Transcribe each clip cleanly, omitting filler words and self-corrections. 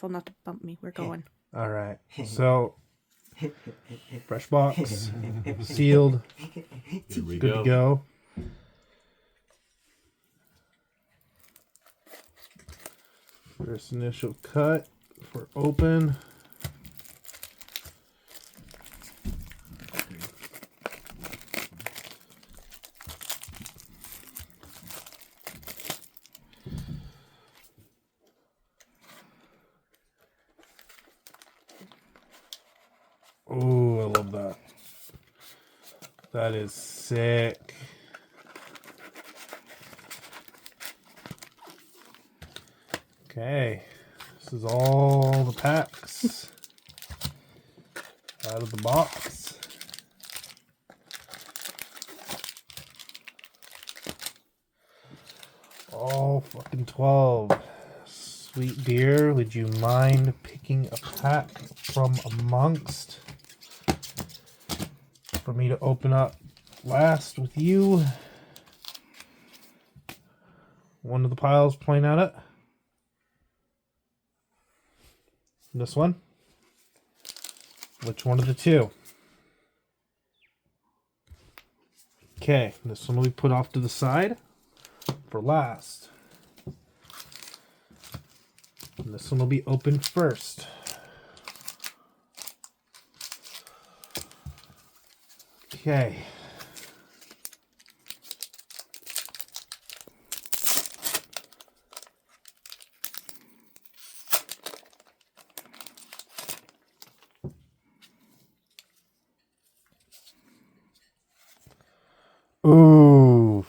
Careful not to bump me. We're going. All right. So, fresh box, sealed, Here we good to go. First initial cut for open. Oh, I love that. That is sick. Okay, this is all the packs out of the box. All fucking 12. Sweet dear, would you mind picking a pack from amongst for me to open up last with you? One of the piles, point at it. This one? Which one of the two? Okay, this one will be put off to the side for last. And this one will be opened first. Okay. Ooh,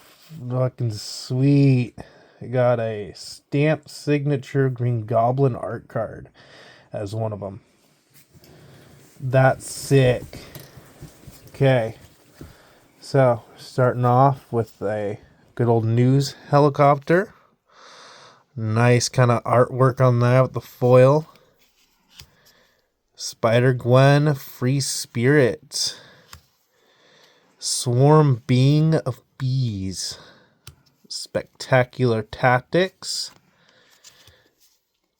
fucking sweet. I got a stamped signature Green Goblin art card as one of them. That's sick. Okay, so starting off with a good old news helicopter. Nice kind of artwork on that with the foil. Spider-Gwen, Free Spirit. Swarm Being of Bees. Spectacular Tactics.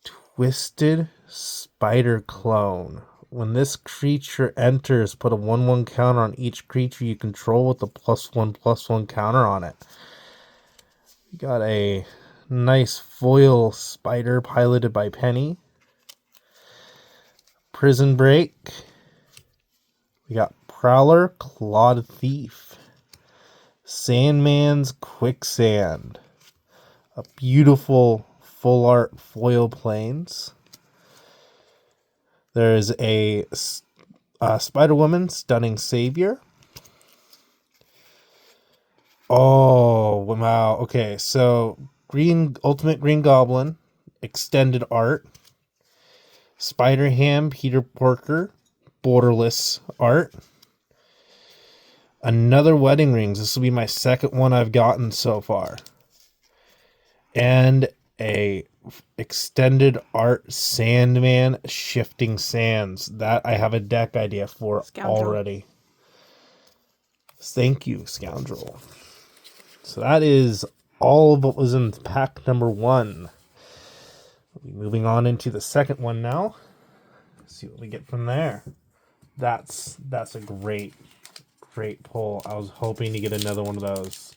Twisted Spider Clone. When this creature enters, put a 1/1 counter on each creature you control with a +1/+1 counter on it. We got a nice foil spider piloted by Penny. Prison Break. We got Prowler, Clawed Thief. Sandman's Quicksand. A beautiful full art foil planes. There's a Spider-Woman, Stunning Savior. Oh, wow. Okay, so Ultimate Green Goblin, extended art. Spider-Ham, Peter Porker, borderless art. Another Wedding Rings. This will be my second one I've gotten so far. And a extended art Sandman, Shifting Sands. That I have a deck idea for already. Thank you, Scoundrel. So that is all of what was in pack number 1. We'll be moving on into the second one now. Let's see what we get from there. That's a great pull. I was hoping to get another one of those.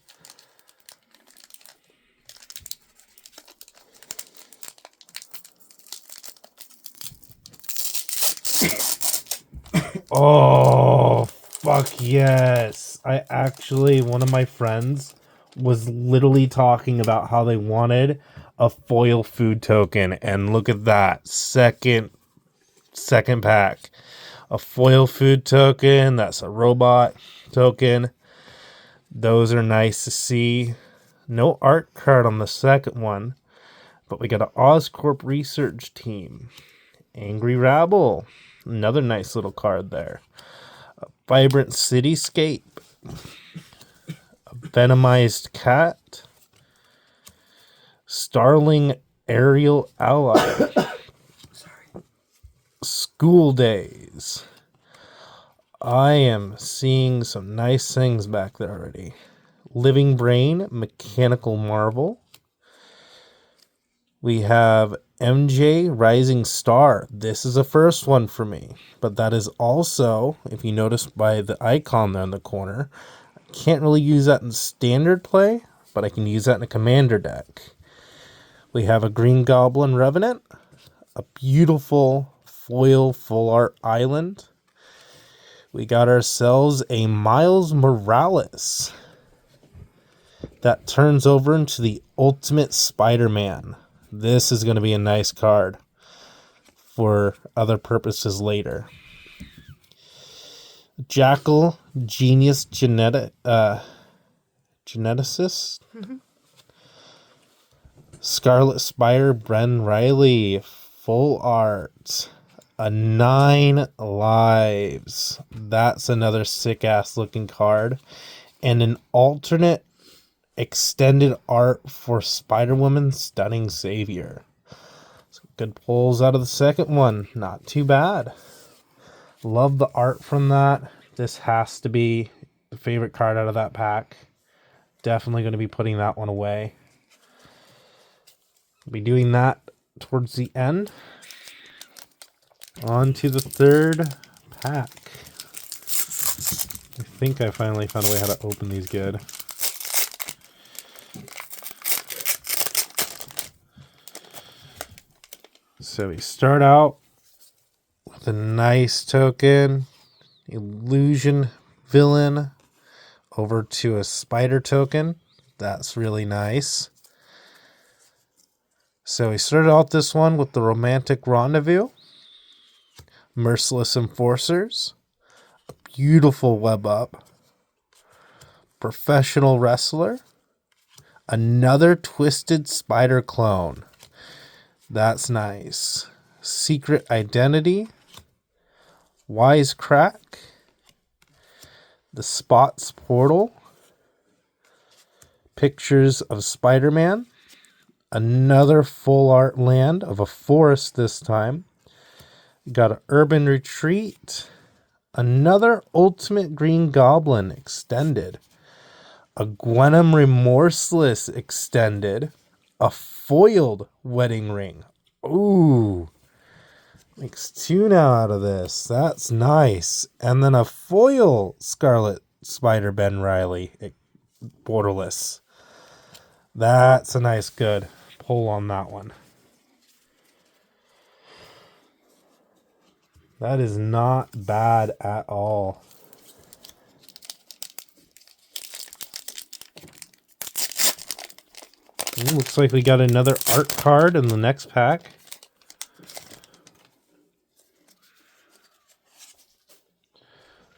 Oh, fuck yes. One of my friends was literally talking about how they wanted a foil food token, and look at that. Second pack. A foil food token, that's a robot token. Those are nice to see. No art card on the second one, but we got an Oscorp research team. Angry Rabble, another nice little card there. A Vibrant Cityscape. A Venomized Cat. Starling Aerial Ally. School Days. I am seeing some nice things back there already. Living Brain, Mechanical Marvel. We have MJ Rising Star. This is a first one for me, but that is also, if you notice by the icon there in the corner, I can't really use that in standard play, but I can use that in a commander deck. We have a Green Goblin Revenant, a beautiful foil full art island. We got ourselves a Miles Morales that turns over into the Ultimate Spider-Man. This is going to be a nice card for other purposes later. Jackal Genius Geneticist. Scarlet Spider Bren Riley. Full art. A 9 lives. That's another sick-ass looking card. And an alternate extended art for Spider-Woman Stunning Savior. Some good pulls out of the second one. Not too bad. Love the art from that. This has to be the favorite card out of that pack. Definitely going to be putting that one away. Be doing that towards the end. On to the third pack. I think I finally found a way how to open these good. So we start out with a nice token, illusion villain, over to a spider token. That's really nice. So we started out this one with the romantic rendezvous, merciless enforcers, a beautiful web up, professional wrestler, another twisted spider clone. That's nice. Secret Identity, Wisecrack, the Spots Portal, Pictures of Spider-Man, another full art land of a forest this time. Got an Urban Retreat, another Ultimate Green Goblin extended, a Gwenom Remorseless extended, a foiled wedding ring. Ooh. Makes 2 now out of this. That's nice. And then a foil Scarlet Spider Ben Riley borderless. That's a nice good pull on that one. That is not bad at all. Looks like we got another art card in the next pack.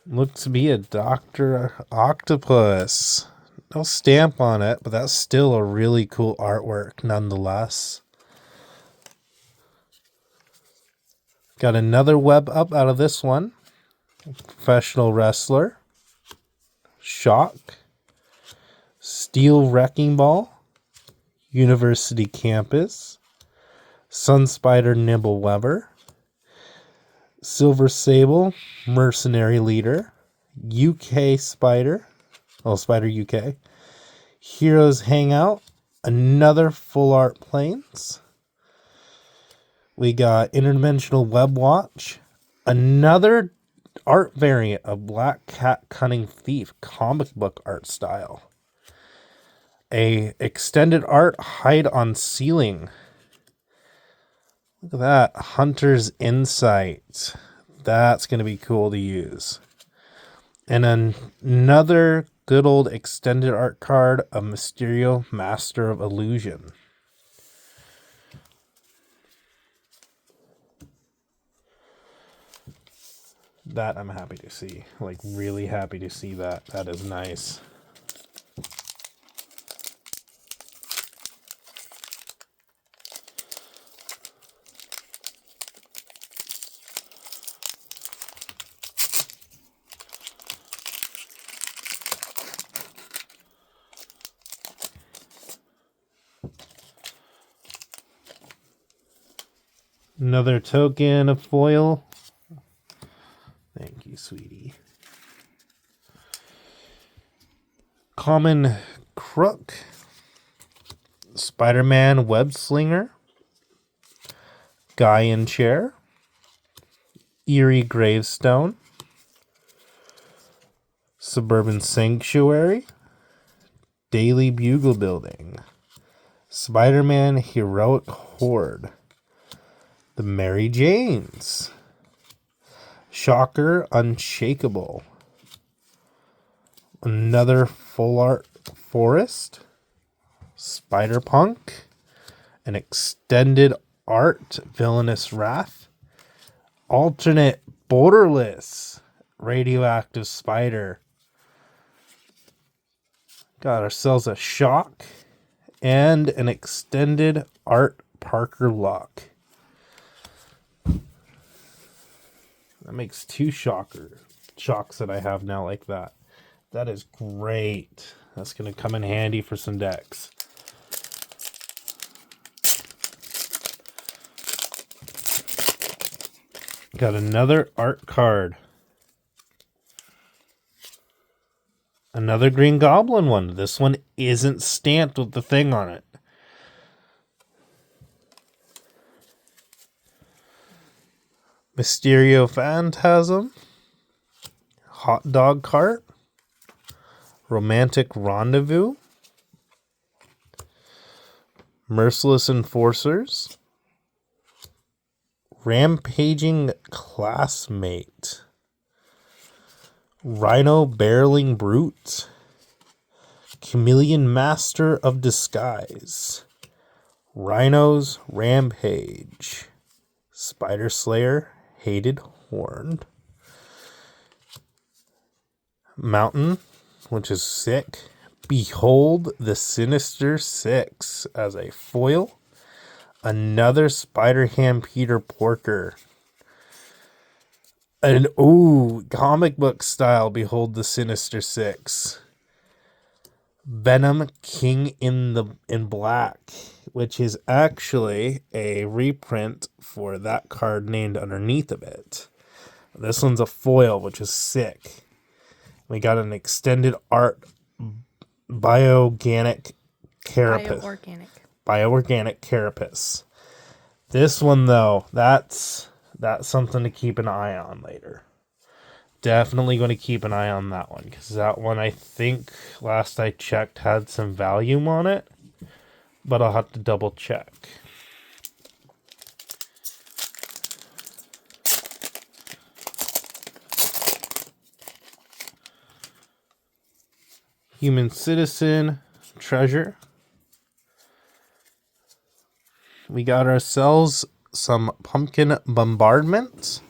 Looks to be a Dr. Octopus. No stamp on it, but that's still a really cool artwork nonetheless. Got another web up out of this one. Professional wrestler. Shock. Steel Wrecking Ball. University Campus, Sunspider Nibbleweber, Silver Sable, Mercenary Leader, UK Spider, Spider UK, Heroes Hangout, another Full Art Planes. We got Interdimensional Web Watch, another art variant of Black Cat Cunning Thief, comic book art style. A extended art hide on ceiling. Look at that. Hunter's Insight. That's going to be cool to use. And another good old extended art card of Mysterio, Master of Illusion. That I'm happy to see. Like, really happy to see that. That is nice. Another token of foil. Thank you, sweetie. Common Crook. Spider-Man Web Slinger. Guy in Chair, Eerie Gravestone, Suburban Sanctuary, Daily Bugle Building, Spider-Man Heroic Horde, The Mary Janes, Shocker Unshakable, Another Full Art Forest, Spider-Punk, an extended art Villainous Wrath, alternate Borderless Radioactive Spider. Got ourselves a Shock and an extended art Parker Lock. That makes 2 shocks that I have now like that. That is great. That's going to come in handy for some decks. Got another art card. Another Green Goblin one. This one isn't stamped with the thing on it. Mysterio Phantasm, Hot Dog Cart, Romantic Rendezvous, Merciless Enforcers, Rampaging Classmate, Rhino Barreling Brute, Chameleon Master of Disguise, Rhino's Rampage, Spider Slayer Hated Horn, Mountain, which is sick. Behold the Sinister Six as a foil. Another Spider-Ham Peter Porker. And comic book style, Behold the Sinister Six. Venom King in Black, which is actually a reprint for that card named underneath of it. This one's a foil, which is sick. We got an extended art Bioorganic Carapace. This one, though, that's something to keep an eye on later. Definitely going to keep an eye on that one, because that one, I think, last I checked, had some volume on it, but I'll have to double check. Human Citizen Treasure. We got ourselves some Pumpkin Bombardment,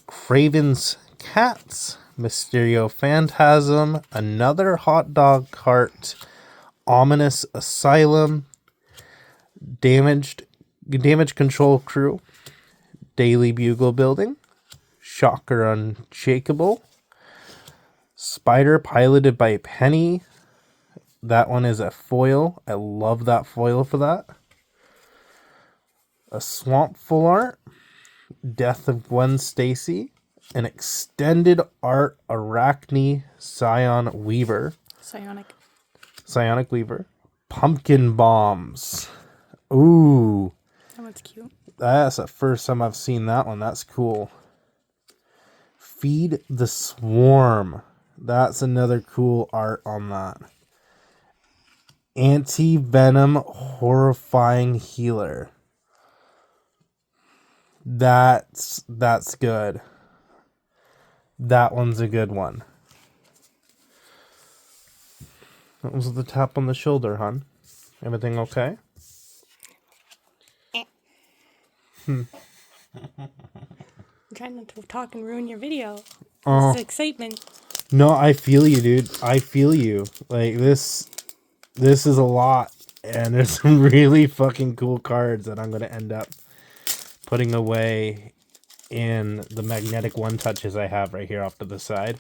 Craven's Cats, Mysterio Phantasm, another Hot Dog Cart, Ominous Asylum, Damage Control Crew, Daily Bugle Building, Shocker Unshakable, Spider piloted by Penny. That one is a foil. I love that foil for that. A Swamp Full Art, Death of Gwen Stacy, an extended art Arachne Psionic Weaver, Pumpkin Bombs. Ooh, that one's cute. That's the first time I've seen that one. That's cool. Feed the Swarm. That's another cool art on that. Anti-Venom Horrifying Healer. That's good. That one's a good one. That was the tap on the shoulder, hon. Everything okay? I'm trying not to talk and ruin your video. This is excitement. No, I feel you, dude. I feel you. Like, this is a lot. And there's some really fucking cool cards that I'm going to end up putting away in the magnetic one-touches I have right here off to the side.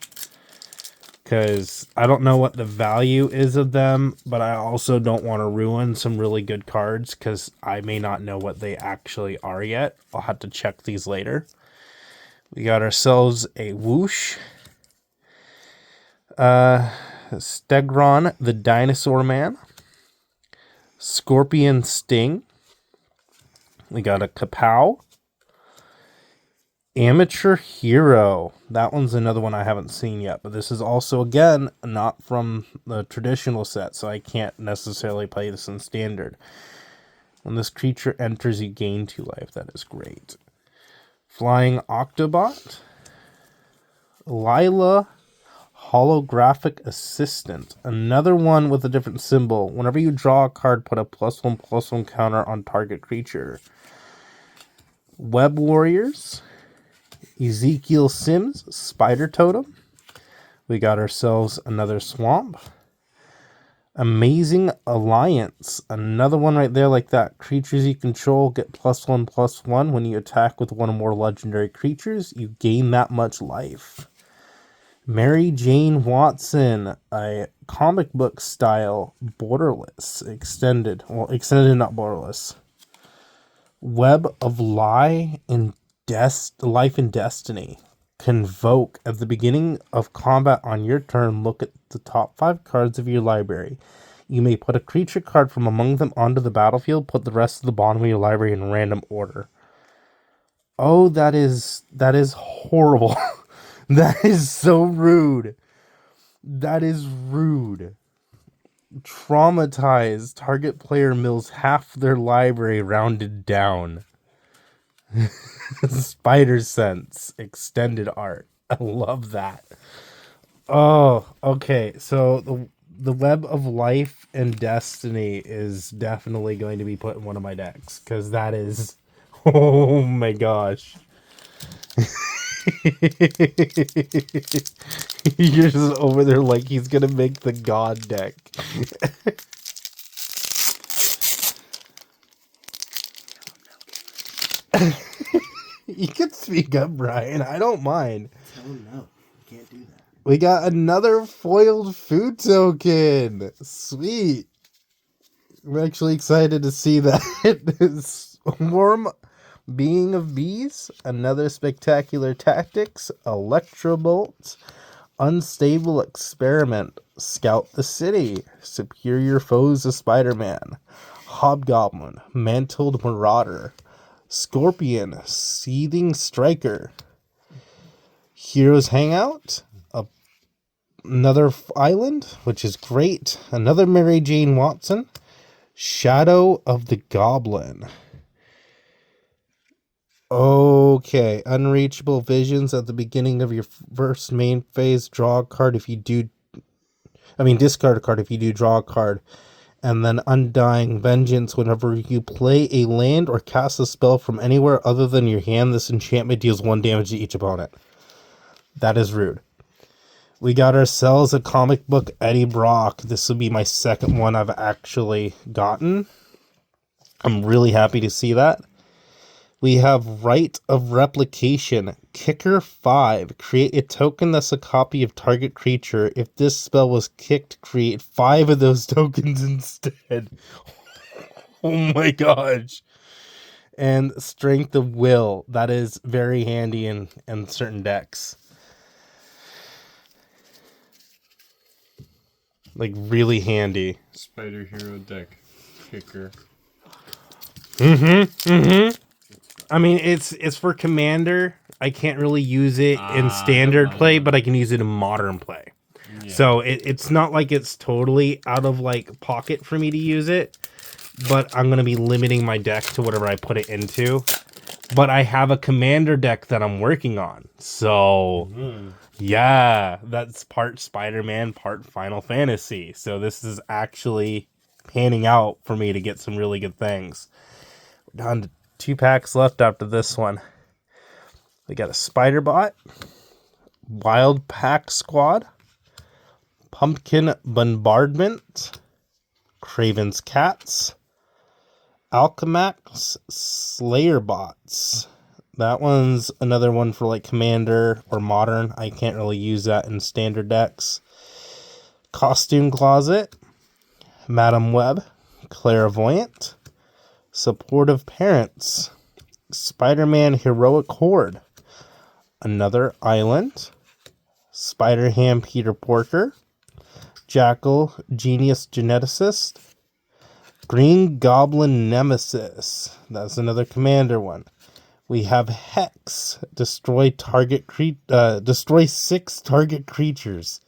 Because I don't know what the value is of them, but I also don't want to ruin some really good cards because I may not know what they actually are yet. I'll have to check these later. We got ourselves a Whoosh. Stegron the Dinosaur Man. Scorpion Sting. We got a Kapow. Amateur Hero. That one's another one I haven't seen yet, but this is also, again, not from the traditional set, so I can't necessarily play this in standard. When this creature enters, you gain 2 life. That is great. Flying Octobot. Lila Holographic Assistant. Another one with a different symbol. Whenever you draw a card, put a +1/+1 counter on target creature. Web Warriors. Ezekiel Sims, Spider Totem. We got ourselves another Swamp. Amazing Alliance. Another one right there like that. Creatures you control get +1/+1. When you attack with one or more legendary creatures, you gain that much life. Mary Jane Watson, a comic book style borderless. Extended, not borderless. Web of Lie and Life and Destiny. Convoke. At the beginning of combat on your turn, look at the top 5 cards of your library. You may put a creature card from among them onto the battlefield. Put the rest of the bottom of your library in random order. Oh, that is horrible. That is so rude. That is rude. Traumatized. Target player mills half their library rounded down. Spider Sense extended art. I love that. Oh, okay. So the Web of Life and Destiny is definitely going to be put in one of my decks because that is, oh my gosh. You're just over there like he's gonna make the god deck. You can speak up, Brian. I don't mind. Tell him no. You can't do that. We got another foiled food token. Sweet. I'm actually excited to see that. Swarm Being of Bees. Another Spectacular Tactics. Electrobolt. Unstable Experiment. Scout the City. Superior Foes of Spider-Man. Hobgoblin. Mantled Marauder. Scorpion, Seething Striker, Heroes Hangout, another island, which is great, another Mary Jane Watson, Shadow of the Goblin. Okay, Unreachable Visions at the beginning of your first main phase, draw a card if you do, discard a card if you do draw a card. And then Undying Vengeance, whenever you play a land or cast a spell from anywhere other than your hand, this enchantment deals 1 damage to each opponent. That is rude. We got ourselves a comic book Eddie Brock. This will be my second one I've actually gotten. I'm really happy to see that. We have Rite of Replication, Kicker 5. Create a token that's a copy of target creature. If this spell was kicked, create 5 of those tokens instead. Oh my gosh. And Strength of Will. That is very handy in certain decks. Like, really handy. Spider Hero deck. Kicker. It's for Commander. I can't really use it in standard play, but I can use it in modern play. Yeah. So it's not like it's totally out of pocket for me to use it, but I'm going to be limiting my deck to whatever I put it into. But I have a Commander deck that I'm working on. So, yeah, that's part Spider-Man, part Final Fantasy. So this is actually panning out for me to get some really good things. We're down to 2 packs left after this one. We got a Spider-Bot, Wild Pack Squad, Pumpkin Bombardment, Craven's Cats, Alchemax Slayer Bots. That one's another one for Commander or Modern. I can't really use that in standard decks. Costume Closet, Madam Web, Clairvoyant, Supportive Parents, Spider-Man Heroic Horde, another Island, Spider-Ham Peter Porker, Jackal Genius Geneticist, Green Goblin Nemesis. That's another commander one. We have Hex. Destroy 6 target creatures.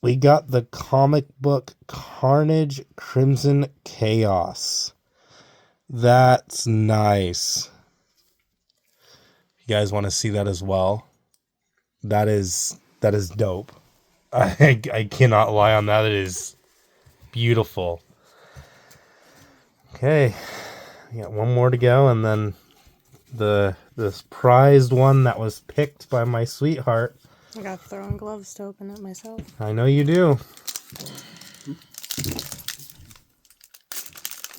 We got the comic book Carnage Crimson Chaos. That's nice. You guys want to see that as well? That is dope. I cannot lie on that. It is beautiful. Okay, we got one more to go, and then this prized one that was picked by my sweetheart. I got to throw on gloves to open it myself. I know you do.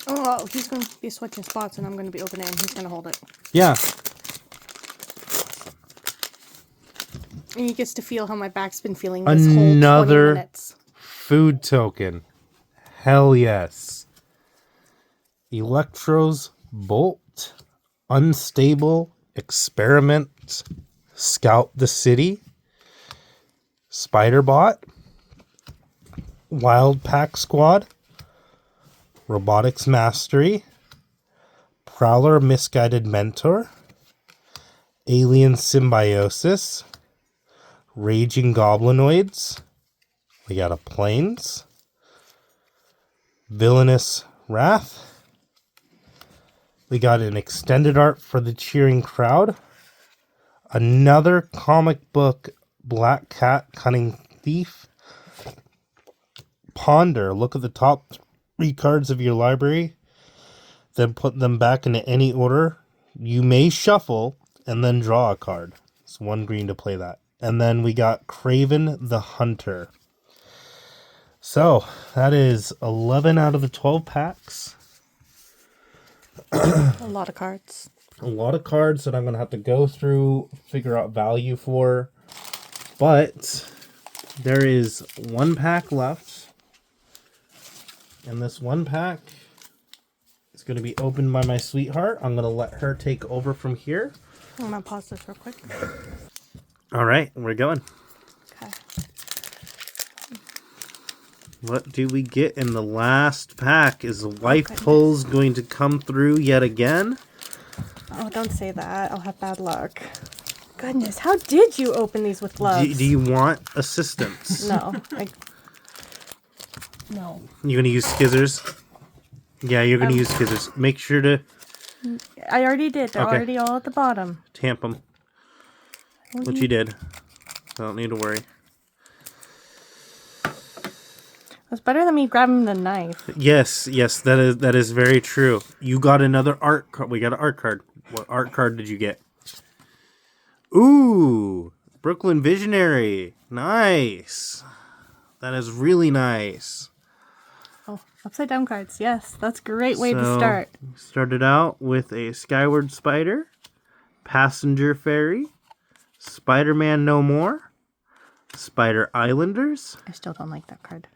Oh, he's going to be switching spots, and I'm going to be opening, and he's going to hold it. Yeah. And he gets to feel how my back's been feeling this whole 20 Another minutes. food token. Hell yes. Electro's Bolt. Unstable. Experiment. Scout the City. Spiderbot. Wild Pack Squad. Robotics Mastery. Prowler Misguided Mentor. Alien Symbiosis. Raging Goblinoids. We got a Plains. Villainous Wrath. We got an extended art for the cheering crowd. Another comic book Black Cat Cunning Thief. Ponder. Look at the top 3 cards of your library. Then put them back into any order. You may shuffle and then draw a card. It's 1 green to play that. And then we got Craven the Hunter. So, that is 11 out of the 12 packs. A lot of cards. A lot of cards that I'm going to have to go through, figure out value for. But there is 1 pack left. And this 1 pack is going to be opened by my sweetheart. I'm going to let her take over from here. I'm going to pause this real quick. All right, we're going. Okay. What do we get in the last pack? Is Life Pulls going to come through yet again? Oh, don't say that. I'll have bad luck. Goodness, how did you open these with gloves? Do you want assistance? No. No. You're going to use scissors? Yeah, you're going to use scissors. Make sure to I already did. They're Okay. already all at the bottom. tamp them. Which you did. I don't need to worry. That's better than me grabbing the knife. Yes, that is very true. You got another art card. We got an art card. What art card did you get? Ooh, Brooklyn Visionary. Nice. That is really nice. Oh, upside down cards. Yes, that's a great way to So, start. Started out with a Skyward Spider, Passenger Ferry, Spider-Man No More, Spider Islanders, I still don't like that card.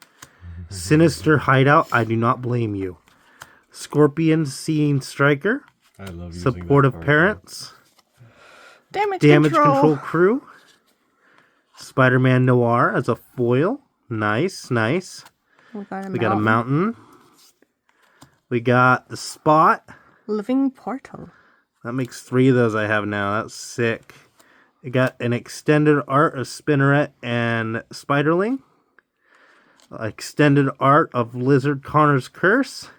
Sinister Hideout, I do not blame you, Scorpion Seeing Striker, I love using Supportive that card. Parents, Damage Control Crew, Spider-Man Noir as a foil. Nice. We got We got a mountain. We got the Spot. Living Portal. That makes 3 of those I have now. That's sick. We got an extended art of Spinneret and Spiderling. Extended art of Lizard Connor's Curse.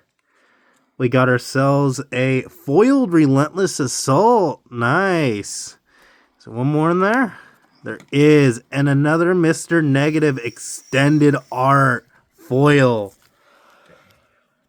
We got ourselves a foiled Relentless Assault. Nice. So one more in there. There is. And another Mr. Negative extended art foil.